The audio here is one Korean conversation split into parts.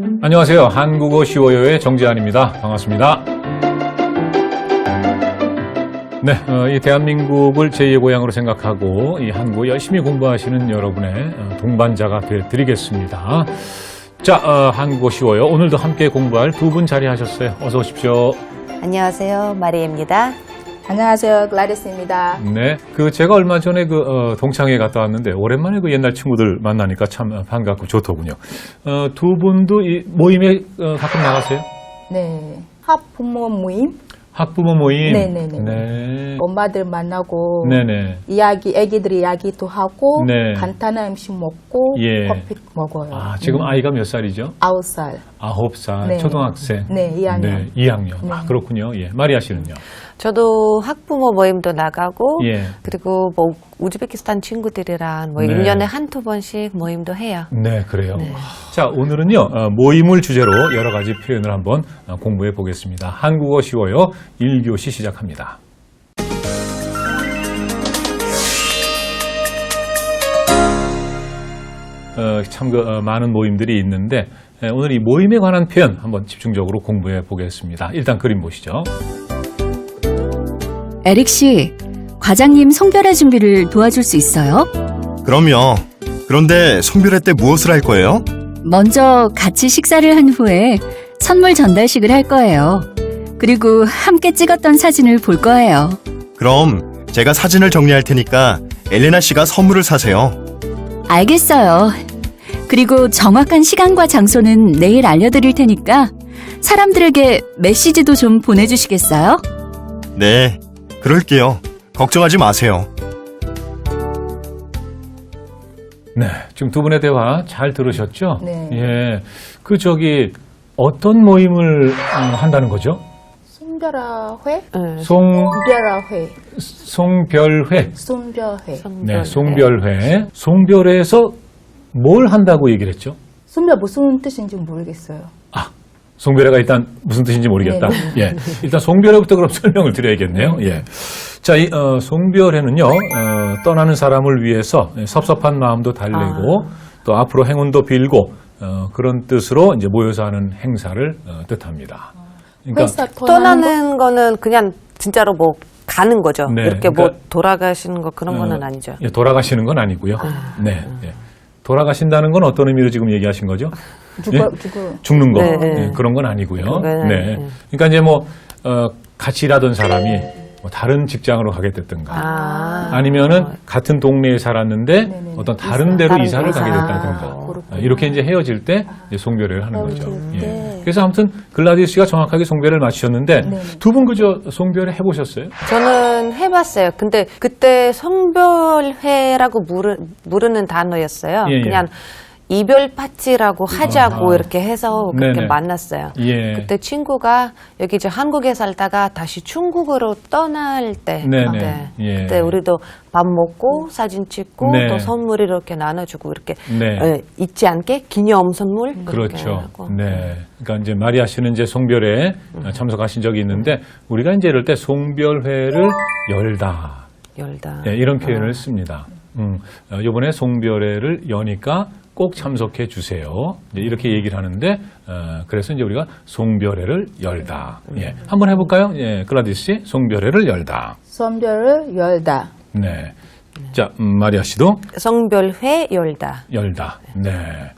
안녕하세요. 한국어 쉬워요의 정재환입니다. 반갑습니다. 네, 이 대한민국을 제2의 고향으로 생각하고 이 한국어 열심히 공부하시는 여러분의 동반자가 되어드리겠습니다. 자, 한국어 쉬워요. 오늘도 함께 공부할 두 분 자리하셨어요. 어서 오십시오. 안녕하세요. 마리입니다. 안녕하세요. 글라디스입니다. 네, 제가 얼마 전에 동창회 갔다 왔는데 오랜만에 옛날 친구들 만나니까 참 반갑고 좋더군요. 두 분도 이 모임에 가끔 나가세요? 네. 학부모 모임? 학부모 모임? 네네네. 네. 엄마들 만나고 네네. 애기들 이야기도 하고 네. 간단한 음식 먹고 예. 커피 먹어요. 아, 지금 아이가 몇 살이죠? 9살. 9살, 네. 초등학생. 네, 2학년. 네, 2학년. 네. 아, 그렇군요. 예. 마리아 씨는요? 저도 학부모 모임도 나가고 예. 그리고 뭐 우즈베키스탄 친구들이랑 뭐 네. 1년에 한두 번씩 모임도 해요. 네, 그래요. 자, 오늘은요, 모임을 주제로 여러 가지 표현을 한번 공부해 보겠습니다. 한국어 쉬워요. 1교시 시작합니다. 참 많은 모임들이 있는데 오늘 이 모임에 관한 표현 한번 집중적으로 공부해 보겠습니다. 일단 그림 보시죠. 에릭 씨, 과장님 송별회 준비를 도와줄 수 있어요? 그럼요. 그런데 송별회 때 무엇을 할 거예요? 먼저 같이 식사를 한 후에 선물 전달식을 할 거예요. 그리고 함께 찍었던 사진을 볼 거예요. 그럼 제가 사진을 정리할 테니까 엘레나 씨가 선물을 사세요. 알겠어요. 그리고 정확한 시간과 장소는 내일 알려드릴 테니까 사람들에게 메시지도 좀 보내주시겠어요? 네, 그럴게요. 걱정하지 마세요. 네, 지금 두 분의 대화 잘 들으셨죠? 네. 예, 어떤 모임을 한다는 거죠? 송별회? 송별회. 송별회. 네, 송별회. 송별회에서 뭘 한다고 얘기를 했죠? 송별 무슨 뜻인지 모르겠어요. 아, 송별회가 일단 무슨 뜻인지 모르겠다. 네. 예, 일단 송별회부터 그럼 설명을 드려야겠네요. 예. 자, 이 송별회는요, 떠나는 사람을 위해서 섭섭한 마음도 달래고 또 앞으로 행운도 빌고 그런 뜻으로 이제 모여서 하는 행사를 뜻합니다. 그러니까 회사 떠나는 거는 그냥 진짜로 뭐 가는 거죠. 네, 이렇게 그러니까, 뭐 돌아가시는 거 그런 거는 아니죠. 예, 돌아가시는 건 아니고요. 네, 예. 돌아가신다는 건 어떤 의미로 지금 얘기하신 거죠? 예? 죽는 거. 네, 네, 네. 그런 건 아니고요. 그건 네. 아니에요. 그러니까 이제 같이 일하던 사람이 뭐 다른 직장으로 가게 됐든가 아니면은 같은 동네에 살았는데 네네. 어떤 다른 데로 다른 이사를 이사. 가게 됐다든가 이렇게 이제 헤어질 때 이제 송별회를 하는 거죠. 헤어질 때. 예. 그래서 아무튼 글라디스 씨가 정확하게 송별회를 맞추셨는데 두 분 그저 송별회 해보셨어요? 저는 해봤어요. 근데 그때 성별회라고 부르는 단어였어요. 예, 예. 그냥 이별 파티라고 하자고 아하. 이렇게 해서 그렇게 네네. 만났어요. 예. 그때 친구가 여기 이제 한국에 살다가 다시 중국으로 떠날 때 네네. 예. 그때 우리도 밥 먹고 사진 찍고 네. 또 선물 이렇게 나눠주고 이렇게 네. 잊지 않게 기념 선물 그렇게 그렇죠. 하고. 네. 그러니까 이제 마리아 씨는 이제 송별회에 참석하신 적이 있는데 우리가 이제 이럴 때 송별회를 열다. 네, 이런 표현을 씁니다. 이번에 송별회를 여니까 꼭 참석해 주세요. 이제 이렇게 얘기를 하는데 그래서 이제 우리가 송별회를 열다. 예. 한번 해볼까요? 예, 글라디스 씨, 송별회를 열다. 송별을 열다. 네. 자, 마리아 씨도 성별회 열다. 열다. 네.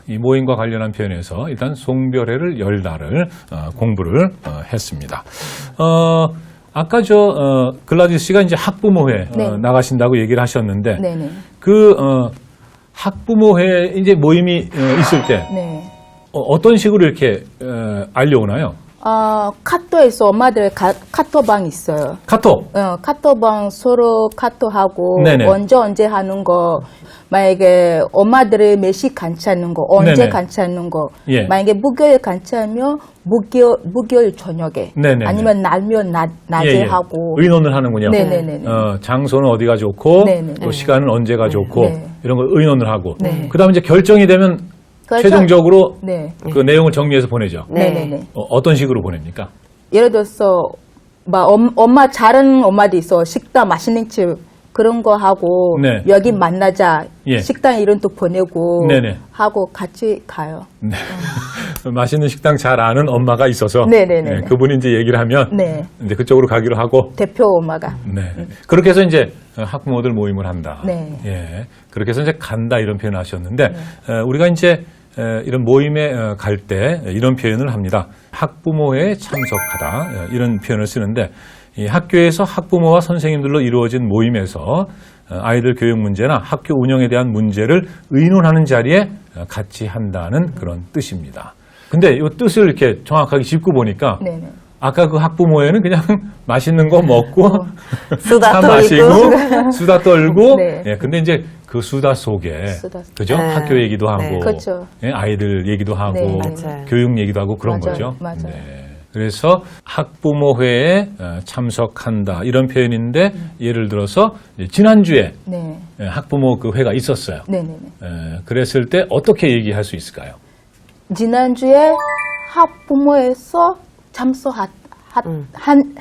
이 모임과 관련한 표현에서 일단 송별회를 열다를 공부를 했습니다. 아까 글라디스 씨가 이제 학부모회 네. 나가신다고 얘기를 하셨는데 네네. 학부모회 이제 모임이 있을 때 네. 어떤 식으로 이렇게 알려오나요? 카톡에서 엄마들 카톡방 있어요. 카톡. 카톡방 서로 카톡하고 네네. 언제 하는 거 만약에 엄마들이 몇 시 간치하는 거 언제 네네. 간치하는 거 예. 만약에 목요일 간치하면 목요일 저녁에 네네네. 아니면 날면 낮에 예, 예. 하고 의논을 하는군요. 네네네. 장소는 어디가 좋고 네네. 또 시간은 언제가 좋고 네. 이런 걸 의논을 하고 네. 그다음에 이제 결정이 되면 최종적으로 네. 그 내용을 정리해서 보내죠. 네네네. 어떤 식으로 보냅니까? 예를 들어서 막 엄마 잘하는 엄마도 있어. 식당 맛있는 집 그런 거 하고 네. 여기 만나자. 예. 식당 이름도 보내고 네네. 하고 같이 가요. 네. 맛있는 식당 잘 아는 엄마가 있어서 네네네. 예, 그분이 이제 얘기를 하면 네. 이제 그쪽으로 가기로 하고 대표 엄마가. 네. 그렇게 해서 이제 학부모들 모임을 한다. 네. 예. 그렇게 해서 이제 간다 이런 표현을 하셨는데 우리가 이제 이런 모임에 갈 때 이런 표현을 합니다. 학부모회에 참석하다 이런 표현을 쓰는데 이 학교에서 학부모와 선생님들로 이루어진 모임에서 아이들 교육 문제나 학교 운영에 대한 문제를 의논하는 자리에 같이 한다는 그런 뜻입니다. 근데 이 뜻을 이렇게 정확하게 짚고 보니까 네네. 아까 그 학부모회는 그냥 맛있는 거 먹고 수다 차 떨고. 마시고 수다 떨고 네. 예, 근데 이제 그 수다 속에 수다. 그죠? 네. 학교 얘기도 하고 네. 그렇죠. 예, 아이들 얘기도 하고 네, 맞아요. 교육 얘기도 하고 그런 맞아요. 거죠. 맞아요. 네. 그래서 학부모회에 참석한다 이런 표현인데 예를 들어서 지난주에 네. 학부모 그 회가 있었어요. 네네네. 그랬을 때 어떻게 얘기할 수 있을까요? 지난주에 학부모에서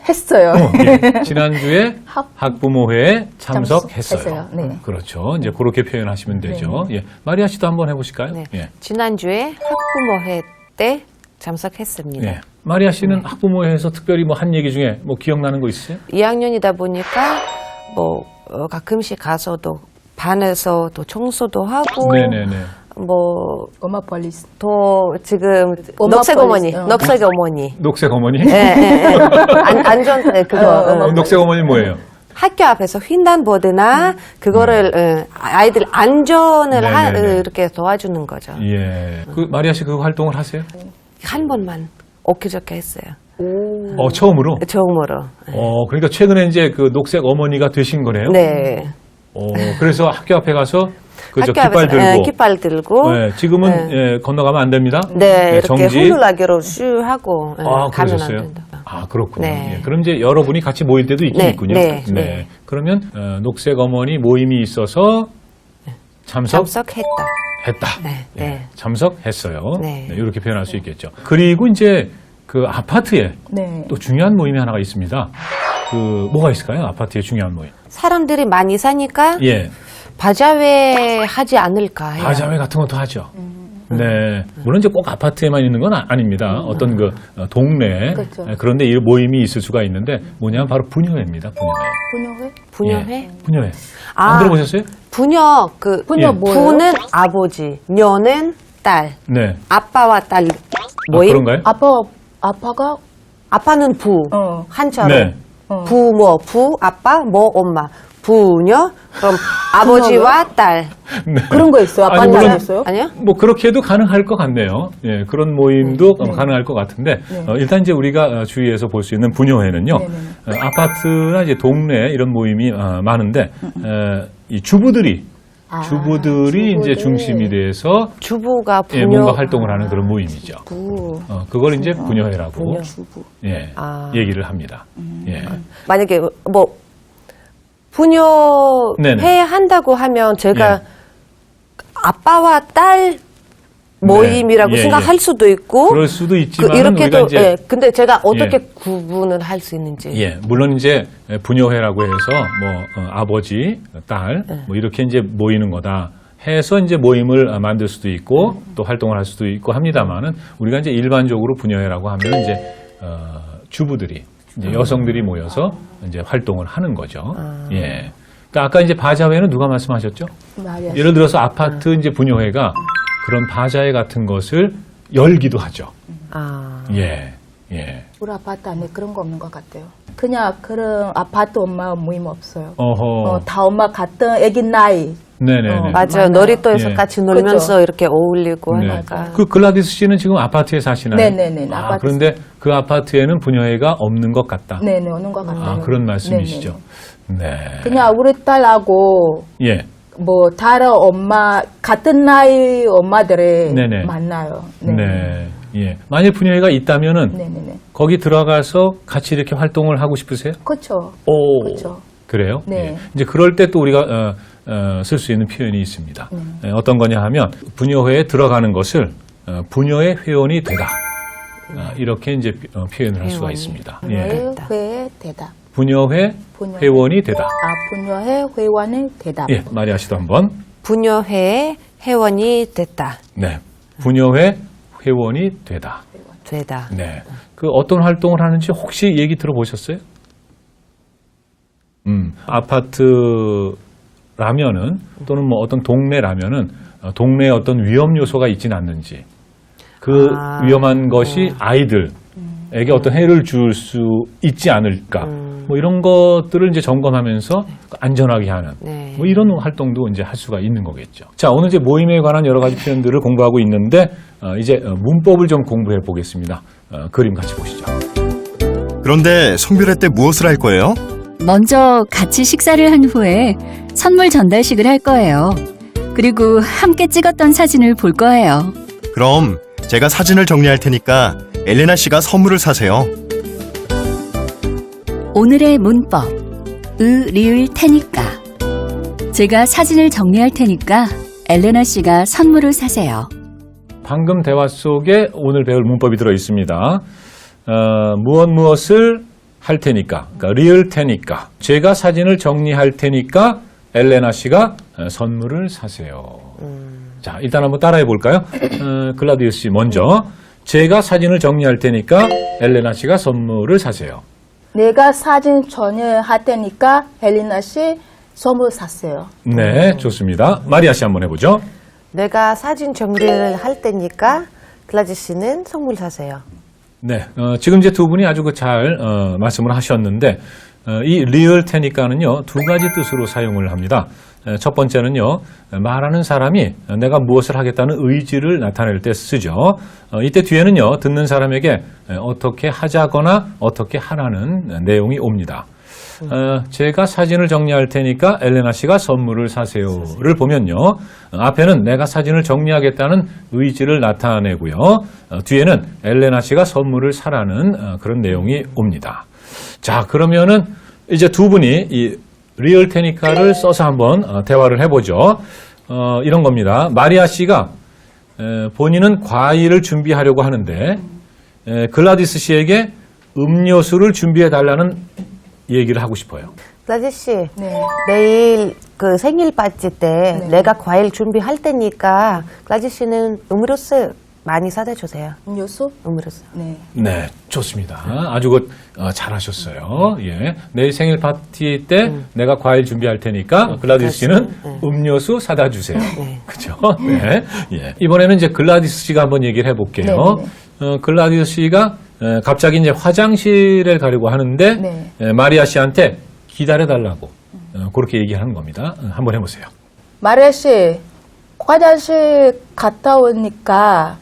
했어요. 예, 지난주에 학- 학부모회에 참석했어요. 참석했어요. 네. 그렇죠. 이제 그렇게 표현하시면 되죠. 예. 마리아 씨도 한번 해보실까요? 네. 예. 지난주에 학부모회 때 참석했습니다. 예. 마리아 씨는 학부모회에서 특별히 뭐 한 얘기 중에 뭐 기억나는 거 있어요? 2학년이다 보니까 뭐 가끔씩 가서도 반에서 또 청소도 하고 네네네. 뭐 엄마 폴리스. 또 지금 엄마 녹색 어머니, 폴리스, 녹색 어머니. 녹색 어머니? 예, 예, 예. 안전 그거 녹색 어머니 뭐예요? 학교 앞에서 횡단보드나 그거를 아이들 안전을 네네네. 이렇게 도와주는 거죠. 예. 그 마리아 씨 그 활동을 하세요? 한 번만 엊그저께 했어요. 처음으로? 처음으로. 그러니까 최근에 이제 그 녹색 어머니가 되신 거네요? 네. 그래서 학교 앞에 가서 그저 학교 깃발 앞에서 들고. 깃발 들고. 네, 지금은 예, 건너가면 안 됩니다. 네, 이렇게 정지. 훈훈하게로 슈 하고 가면 안 그러셨어요? 된다. 그렇군요. 네. 예, 그럼 이제 여러분이 같이 모일 때도 있긴 네, 있군요. 네. 그러면 녹색 어머니 모임이 있어서 참석했다. 했다. 네, 예, 네. 참석했어요. 네. 이렇게 표현할 수 있겠죠. 그리고 이제 그 아파트에 네. 또 중요한 모임이 하나가 있습니다. 그 뭐가 있을까요? 아파트에 중요한 모임. 사람들이 많이 사니까 예, 바자회 하지 않을까 해요. 바자회 같은 것도 하죠. 네, 물론 이제 꼭 아파트에만 있는 건 아닙니다. 어떤 그 동네 그렇죠. 그런데 이 모임이 있을 수가 있는데 뭐냐면 바로 분녀회입니다. 분녀회. 분녀회? 부녀회? 예, 분녀회. 아. 안 들어보셨어요? 부녀 그 부녀 예. 뭐예요? 부는 아버지, 녀는 딸, 네. 아빠와 딸 모임. 그런가요? 아빠가 아빠는 부 어. 한자로 네. 부 아빠 뭐 엄마 부녀 그럼 아버지와 딸 네. 그런 거 있어요? 아니, 아빠는 물론- 안 했어요? 아니요? 뭐 그렇게 해도 가능할 것 같네요. 예, 그런 모임도 가능할 것 같은데 일단 이제 우리가 주위에서 볼 수 있는 분녀회는요. 네네. 아파트나 이제 동네 이런 모임이 많은데 이 주부들이 주부들. 이제 중심이 돼서 주부가 부녀 뭔가 활동을 하는 그런 모임이죠. 부. 그걸 이제 분녀회라고 주부. 예, 아. 얘기를 합니다. 예. 만약에 뭐 부녀회 네네. 한다고 하면 제가 예. 아빠와 딸 모임이라고 예, 생각할 예. 수도 있고 그럴 수도 있지만 우리가 이렇게도 이제 예. 근데 제가 어떻게 예. 구분을 할 수 있는지 예, 물론 이제 분녀회라고 해서 뭐 아버지, 딸, 뭐 이렇게 이제 모이는 거다 해서 이제 모임을 만들 수도 있고 또 활동을 할 수도 있고 합니다만은 우리가 이제 일반적으로 분녀회라고 하면 이제 주부들이 이제 여성들이 모여서 이제 활동을 하는 거죠. 예. 그러니까 아까 이제 바자회는 누가 말씀하셨죠? 마리아. 예를 들어서 아파트 이제 분녀회가 그런 바자회 같은 것을 열기도 하죠. 아. 예, 예. 우리 아파트 안에 그런 거 없는 것 같아요. 그냥 그런 아파트 엄마 모임 없어요. 어허. 다 엄마 같은 애기 나이. 네네네. 맞아요. 맞아요. 놀이터에서 예. 같이 놀면서 이렇게 어울리고 네. 하니까. 그 글라디스 씨는 지금 아파트에 사시나요? 네네네, 아, 아파트. 그런데 그 아파트에는 분녀회가 없는 것 같다. 네네, 오는 것 같아요. 아, 그런 말씀이시죠. 네네. 네. 그냥 우리 딸하고 예. 뭐 다른 엄마 같은 나이 엄마들이 네네. 만나요. 네. 예. 만일 분녀회가 있다면은 네네네. 거기 들어가서 같이 이렇게 활동을 하고 싶으세요? 그렇죠. 오. 그렇죠. 그래요? 네. 예. 이제 그럴 때 또 우리가 쓸 수 있는 표현이 있습니다. 어떤 거냐 하면 분녀회에 들어가는 것을 분녀의 회원이 되다. 이렇게 이제 표현을 할 수가 회원이. 있습니다. 예. 분녀회 대답. 분녀회 분녀회. 회원이 되다. 분녀회 회원의 대답. 예, 마리아 씨도 한번. 부녀회의 회원이 됐다. 네. 분녀회 회원이 되다. 되다. 네. 그 어떤 활동을 하는지 혹시 얘기 들어보셨어요? 아파트라면은 또는 뭐 어떤 동네라면은 동네에 어떤 위험 요소가 있지는 않는지 그 위험한 것이 아이들에게 어떤 해를 줄 수 있지 않을까 뭐 이런 것들을 이제 점검하면서 안전하게 하는 네. 뭐 이런 활동도 이제 할 수가 있는 거겠죠. 자, 오늘 이제 모임에 관한 여러 가지 표현들을 공부하고 있는데 이제 문법을 좀 공부해 보겠습니다. 그림 같이 보시죠. 그런데 송별회 때 무엇을 할 거예요? 먼저 같이 식사를 한 후에 선물 전달식을 할 거예요. 그리고 함께 찍었던 사진을 볼 거예요. 그럼 제가 사진을 정리할 테니까 엘레나 씨가 선물을 사세요. 오늘의 문법. 리을 테니까. 제가 사진을 정리할 테니까 엘레나 씨가 선물을 사세요. 방금 대화 속에 오늘 배울 문법이 들어 있습니다. 무엇을 할 테니까, 그러니까 리을 테니까. 제가 사진을 정리할 테니까 엘레나 씨가 선물을 사세요. 자, 일단 한번 따라해 볼까요? 글라디우스 씨 먼저. 제가 사진을 정리할 테니까 엘레나 씨가 선물을 사세요. 내가 사진 전화할 테니까 엘레나 씨 선물 샀어요. 네, 좋습니다. 마리아 씨 한번 해보죠. 내가 사진 정리를 할 테니까 글라디 씨는 선물 사세요. 네, 지금 이제 두 분이 아주 잘 말씀을 하셨는데 이 리얼 테니까는요 두 가지 뜻으로 사용을 합니다. 첫 번째는요 말하는 사람이 내가 무엇을 하겠다는 의지를 나타낼 때 쓰죠. 이때 뒤에는요 듣는 사람에게 어떻게 하자거나 어떻게 하라는 내용이 옵니다. 제가 사진을 정리할 테니까 엘레나 씨가 선물을 사세요를 보면요 앞에는 내가 사진을 정리하겠다는 의지를 나타내고요 뒤에는 엘레나 씨가 선물을 사라는 그런 내용이 옵니다. 자, 그러면은 이제 두 분이 이 리얼 테니카를 써서 한번 대화를 해보죠. 이런 겁니다. 마리아 씨가 본인은 과일을 준비하려고 하는데 글라디스 씨에게 음료수를 준비해 달라는 얘기를 하고 싶어요. 글라디 씨, 네. 내일 그 생일 파티 때 내가 과일 준비할 테니까 글라디 씨는 음료수 많이 사다 주세요. 음료수? 음료수. 네. 네, 좋습니다. 아주 잘하셨어요. 예, 내일 생일 파티 때 내가 과일 준비할 테니까 글라디스 씨는 음료수 사다 주세요. 그죠? 네. 예. 이번에는 이제 글라디스 씨가 한번 얘기를 해볼게요. 글라디스 씨가 갑자기 이제 화장실에 가려고 하는데 네. 마리아 씨한테 기다려달라고 그렇게 얘기하는 겁니다. 한번 해보세요. 마리아 씨, 화장실 갔다 오니까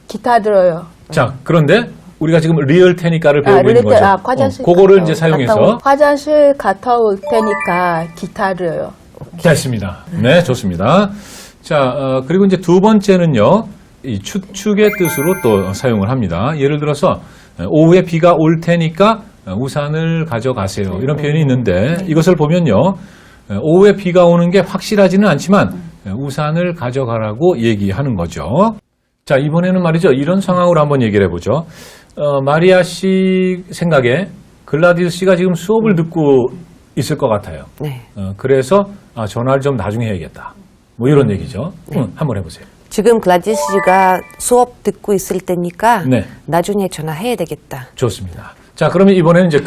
기다려요. 자, 그런데 우리가 지금 리얼 테니까를 배우고 있는 거죠. 화장실 그거를 갔다 이제 사용해서 화장실 갔다 올 테니까 기다려요. 됐습니다. 네, 좋습니다. 자, 그리고 이제 두 번째는요, 이 추측의 뜻으로 또 사용을 합니다. 예를 들어서 오후에 비가 올 테니까 우산을 가져가세요. 이런 표현이 있는데 이것을 보면요, 오후에 비가 오는 게 확실하지는 않지만 우산을 가져가라고 얘기하는 거죠. 자, 이번에는 말이죠. 이런 상황으로 한번 얘기를 해보죠. 마리아 씨 생각에 글라디스 씨가 지금 수업을 듣고 있을 것 같아요. 네. 그래서 전화를 좀 나중에 해야겠다. 뭐 이런 얘기죠. 한번 해보세요. 지금 글라디 씨가 수업 듣고 있을 때니까 네. 나중에 전화해야 되겠다. 좋습니다. 자, 그러면 이번에는 이제